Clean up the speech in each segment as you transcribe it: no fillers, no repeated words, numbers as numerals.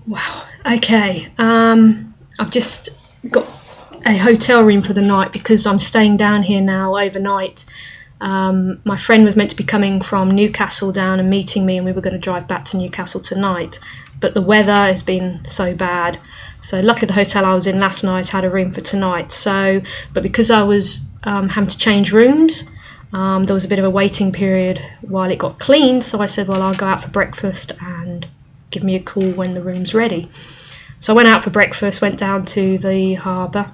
Wow. Okay. I've just got a hotel room for the night because I'm staying down here now overnight. My friend was meant to be coming from Newcastle down and meeting me, and we were going to drive back to Newcastle tonight, but the weather has been so bad. So luckily the hotel I was in last night had a room for tonight. But because I was having to change rooms, there was a bit of a waiting period while it got cleaned. So I said, well, I'll go out for breakfast and give me a call when the room's ready. So I went out for breakfast, went down to the harbour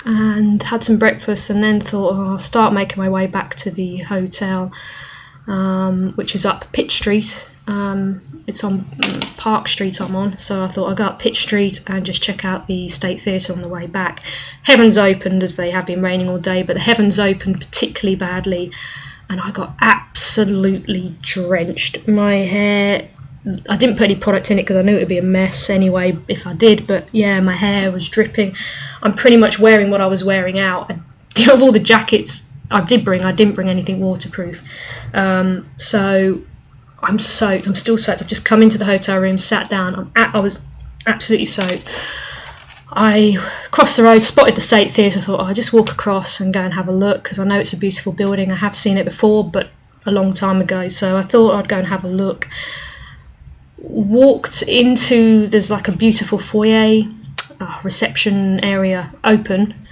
and had some breakfast, and then thought, oh, I'll start making my way back to the hotel, which is up Pitt Street. It's on Park Street I'm on, so I thought I'll go up Pitt Street and just check out the State Theatre on the way back. Heavens opened, as they have been raining all day, but the heavens opened particularly badly and I got absolutely drenched. My hair, I didn't put any product in it because I knew it would be a mess anyway if I did, but yeah, my hair was dripping. I'm pretty much wearing what I was wearing out. Of all the jackets I didn't bring anything waterproof. So I'm soaked, I'm still soaked. I've just come into the hotel room, sat down, I was absolutely soaked. I crossed the road, spotted the State Theatre, thought, I'll just walk across and go and have a look, because I know it's a beautiful building. I have seen it before, but a long time ago, so I thought I'd go and have a look. Walked into, there's like a beautiful foyer, reception area, open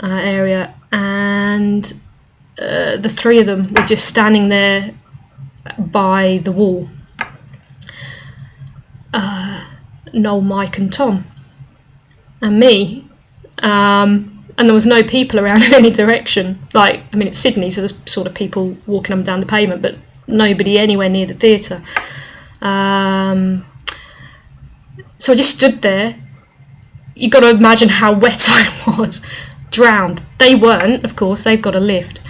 area, and the three of them were just standing there by the wall. Noel, Mike and Tom and me, and there was no people around in any direction. Like, I mean, it's Sydney, so there's sort of people walking up and down the pavement, but nobody anywhere near the theatre. So I just stood there. You've got to imagine how wet I was, drowned. They weren't, of course, they've got a lift.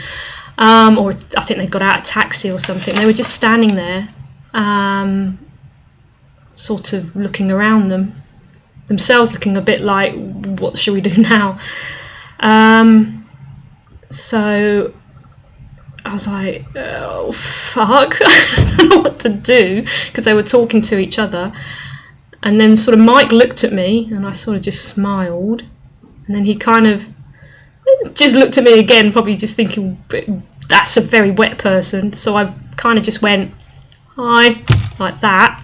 Or I think they got out a taxi or something. They were just standing there, sort of looking around themselves, looking a bit like, what should we do now? So I was like, oh fuck, I don't know what to do, because they were talking to each other. And then sort of Mike looked at me and I sort of just smiled, and then he kind of just looked at me again, probably just thinking, that's a very wet person. So I kind of just went, hi, like that.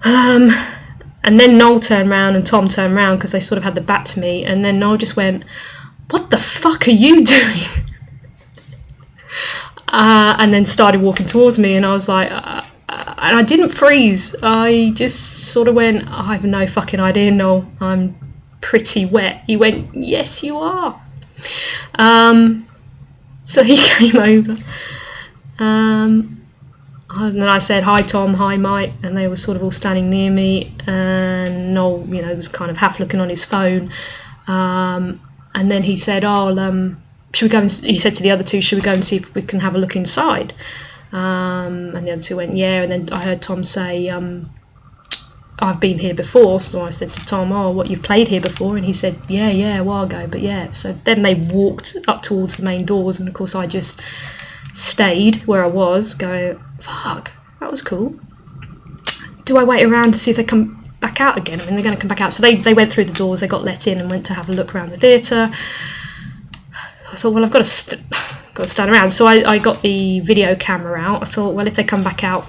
And then Noel turned round and Tom turned round, because they sort of had the back to me, and then Noel just went, what the fuck are you doing? And then started walking towards me, and I was like, and I didn't freeze, I just sort of went, I have no fucking idea, Noel, I'm pretty wet. He went, yes you are. So he came over, and then I said, hi Tom, hi Mike, and they were sort of all standing near me, and Noel, you know, was kind of half looking on his phone, and then he said, oh, should we go and, he said to the other two, should we go and see if we can have a look inside? And the other two went, yeah, and then I heard Tom say, I've been here before. So I said to Tom, oh, what, you've played here before? And he said, yeah, a while ago, but yeah. So then they walked up towards the main doors, and of course I just stayed where I was, going, fuck, that was cool. Do I wait around to see if they come back out again? I mean, they're going to come back out. So they went through the doors, they got let in and went to have a look around the theatre. I thought, well, I've got to stand around. So I got the video camera out. I thought, well, if they come back out,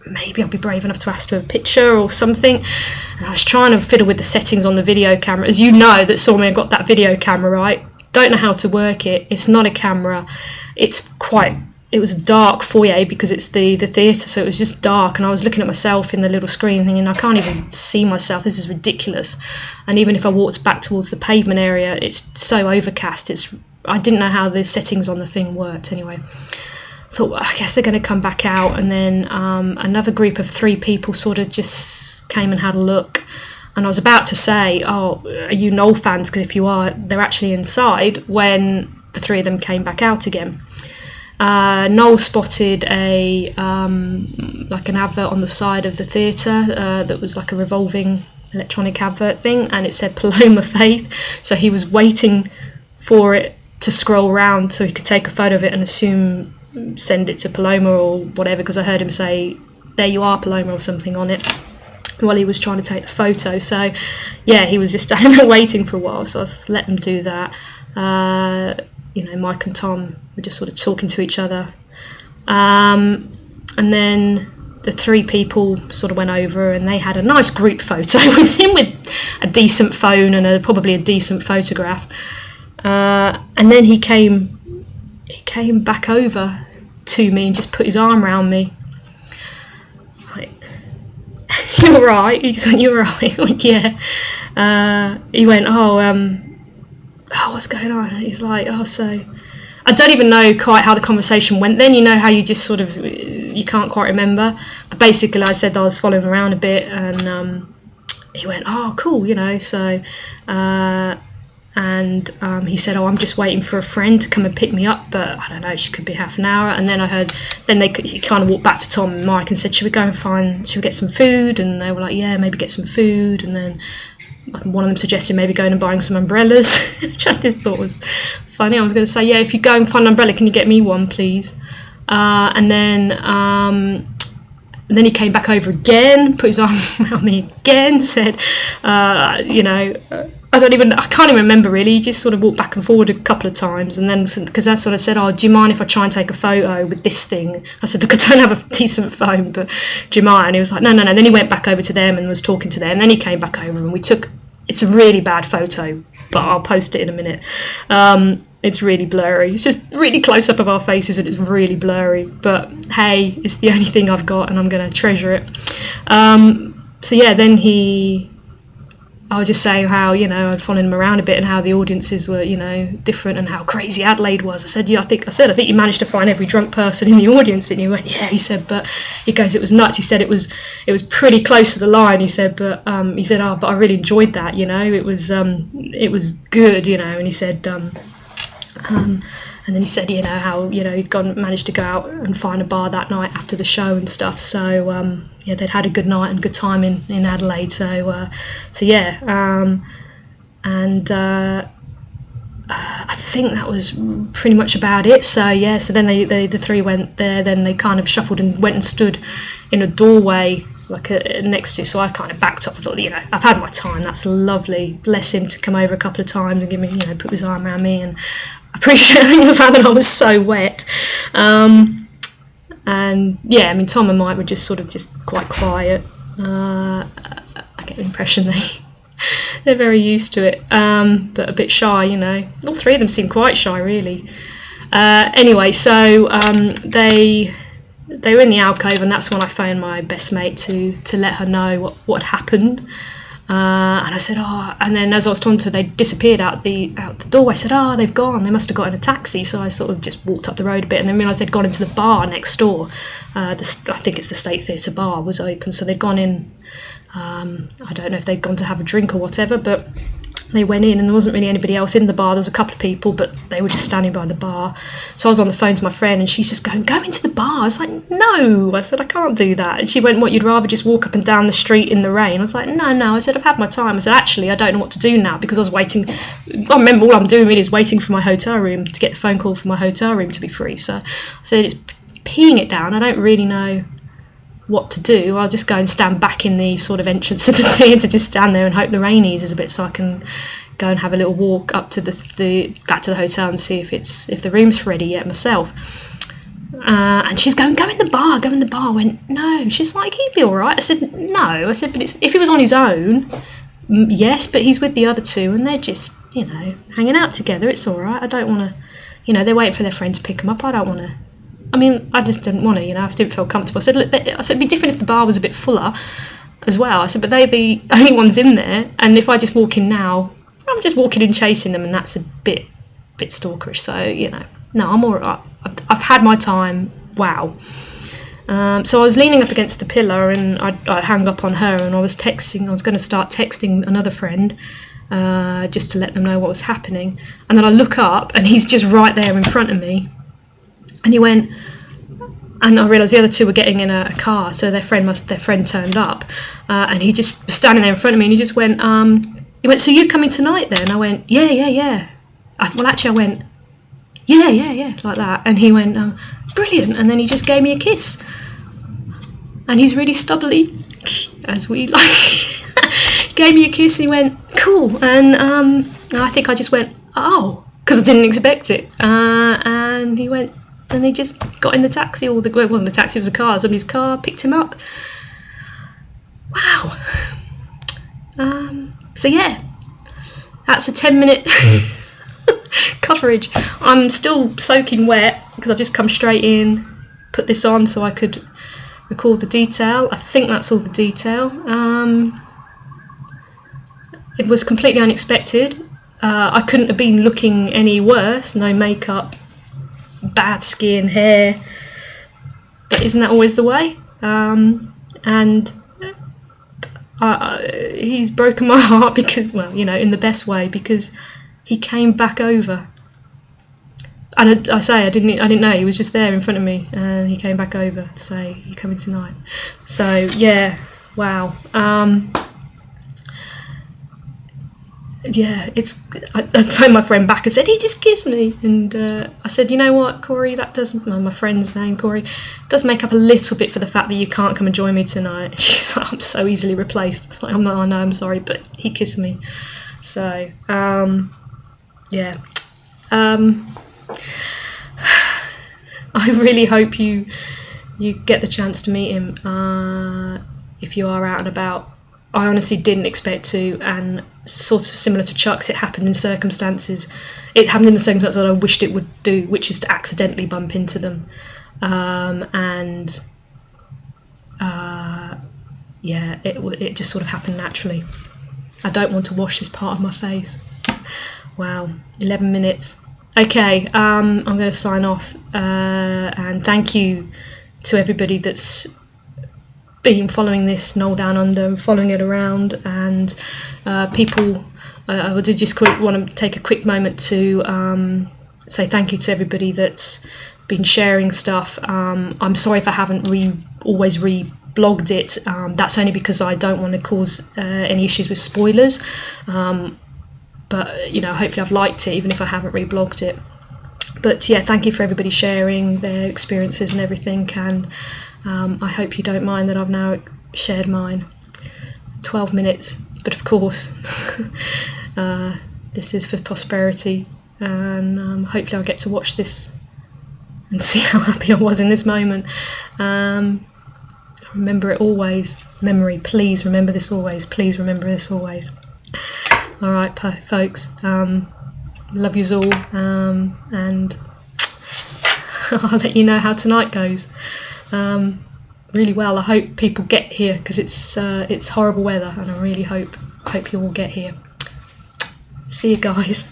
maybe I'll be brave enough to ask for a picture or something. And I was trying to fiddle with the settings on the video camera. As you know, that saw me, I got that video camera right. Don't know how to work it. It's not a camera. It was a dark foyer because it's the theatre, so it was just dark, and I was looking at myself in the little screen thinking, I can't even see myself, this is ridiculous. And even if I walked back towards the pavement area, it's so overcast, I didn't know how the settings on the thing worked anyway. I thought, well, I guess they're going to come back out, and then another group of 3 people sort of just came and had a look, and I was about to say, oh, are you Noel fans? Because if you are, they're actually inside, when the 3 of them came back out again. Noel spotted like an advert on the side of the theatre that was like a revolving electronic advert thing, and it said Paloma Faith, so he was waiting for it to scroll around so he could take a photo of it and send it to Paloma or whatever, because I heard him say, there you are Paloma, or something on it. while he was trying to take the photo. So yeah, he was just standing there waiting for a while, so I've let them do that. Mike and Tom were just sort of talking to each other, and then the three people sort of went over and they had a nice group photo with him with a decent phone and probably a decent photograph, and then he came back over to me and just put his arm around me. You're right. He just went, you're right. I went, yeah. He went, what's going on? And he's like, so I don't even know quite how the conversation went then. You know how you just sort of, you can't quite remember. But basically I said that I was following him around a bit, and he went, oh, cool, so he said, I'm just waiting for a friend to come and pick me up, but I don't know, she could be half an hour. And then I heard, he kind of walked back to Tom and Mike and said, should we get some food? And they were like, yeah, maybe get some food. And then one of them suggested maybe going and buying some umbrellas, which I just thought was funny. I was going to say, yeah, if you go and find an umbrella, can you get me one, please? And then he came back over again, put his arm around me again, said, I can't even remember really. He just sort of walked back and forward a couple of times, and then because I sort of said, do you mind if I try and take a photo with this thing? I said, look, I don't have a decent phone, but do you mind? And he was like, no. Then he went back over to them and was talking to them, and then he came back over and we took, it's a really bad photo, but I'll post it in a minute. It's really blurry. It's just really close up of our faces and it's really blurry, but hey, it's the only thing I've got and I'm going to treasure it. So yeah, then I was just saying how, I'd followed him around a bit and how the audiences were, different, and how crazy Adelaide was. I said, yeah, I think you managed to find every drunk person in the audience. And he went, yeah. He said, but he goes, it was nuts. He said it was pretty close to the line. He said, but but I really enjoyed that. It was good. And he said, and then he said, how he'd managed to go out and find a bar that night after the show and stuff. So they'd had a good night and good time in Adelaide. So yeah, I think that was pretty much about it. So yeah, so then the three went there. Then they kind of shuffled and went and stood in a doorway next to. So I kind of backed up. I thought, I've had my time. That's lovely. Bless him to come over a couple of times and give me, put his arm around me, and appreciating the fact that I was so wet. And yeah, Tom and Mike were just quite quiet. I get the impression they're very used to it, but a bit shy, All three of them seem quite shy, really. Anyway, so they were in the alcove, and that's when I phoned my best mate to let her know what happened. And I said, and then as I was talking to her, they disappeared out the doorway. I said, they've gone. They must have got in a taxi. So I sort of just walked up the road a bit, and then realised they'd gone into the bar next door. I think it's the State Theatre bar was open, so they'd gone in. I don't know if they'd gone to have a drink or whatever, but they went in and there wasn't really anybody else in the bar. There was a couple of people, but they were just standing by the bar. So I was on the phone to my friend and she's just going, go into the bar. I was like, no. I said, I can't do that. And she went, what, you'd rather just walk up and down the street in the rain? I was like, no. I said, I've had my time. I said, actually, I don't know what to do now, because I was waiting. I remember all I'm doing really is waiting for my hotel room, to get the phone call for my hotel room to be free. So I said, it's peeing it down. I don't really know what to do. I'll just go and stand back in the sort of entrance of the theatre, just stand there and hope the rain eases a bit, so I can go and have a little walk up to the back to the hotel and see if the room's ready yet myself. And she's going, go in the bar. I went, no. She's like, he'd be all right. I said, no. I said, but if he was on his own, yes, but he's with the other two and they're just, hanging out together. It's all right. I don't want to, they're waiting for their friend to pick them up. I don't want to. I just didn't want to, I didn't feel comfortable. I said, look, it'd be different if the bar was a bit fuller as well. I said, but they're the only ones in there, and if I just walk in now, I'm just walking in chasing them, and that's a bit stalkerish. So, no, I'm all right. I've had my time. Wow. So I was leaning up against the pillar, and I hung up on her, and I was going to start texting another friend, just to let them know what was happening. And then I look up, and he's just right there in front of me. And he went, and I realised the other two were getting in a car, so their friend turned up, and he just was standing there in front of me, and he just went, so you coming tonight then? I went, yeah. I went, yeah, like that, and he went, brilliant, and then he just gave me a kiss. and he's really stubbly, as we like. Gave me a kiss and he went, cool, and I think I just went, oh, because I didn't expect it, and he went, and he just got in the taxi, well, it wasn't a taxi, it was a car, somebody's car, picked him up. Wow. So yeah, that's a 10-minute coverage. I'm still soaking wet because I've just come straight in, put this on so I could record the detail. I think that's all the detail. It was completely unexpected. I couldn't have been looking any worse. No makeup, bad skin, hair. But isn't that always the way? And he's broken my heart because, well, you know, in the best way, because he came back over. And I didn't know, he was just there in front of me, and he came back over to say, "You coming tonight?" So yeah, wow. Yeah, I phoned my friend back and said, he just kissed me, and I said, you know what, Corey, that does, my friend's name, Corey, does make up a little bit for the fact that you can't come and join me tonight. She's like, I'm so easily replaced. It's like, oh no, I'm sorry, but he kissed me. So yeah, I really hope you get the chance to meet him if you are out and about. I honestly didn't expect to, and sort of similar to Chuck's, it happened in circumstances. It happened in the circumstances that I wished it would do, which is to accidentally bump into them. Yeah, it just sort of happened naturally. I don't want to wash this part of my face. Wow, 11 minutes. Okay, I'm going to sign off, and thank you to everybody that's been following this Noel Down Under and following it around, and people. I would just want to take a quick moment to say thank you to everybody that's been sharing stuff. I'm sorry if I haven't always re-blogged it. That's only because I don't want to cause any issues with spoilers. But you know, hopefully I've liked it, even if I haven't reblogged it. But yeah, thank you for everybody sharing their experiences and everything, and I hope you don't mind that I've now shared mine. 12 minutes, but of course this is for prosperity, and hopefully I'll get to watch this and see how happy I was in this moment. Remember it always. Memory, please remember this always. Please remember this always. Alright folks, love yous all, and I'll let you know how tonight goes. Really well. I hope people get here, because it's horrible weather, and I really hope you all get here. See you guys.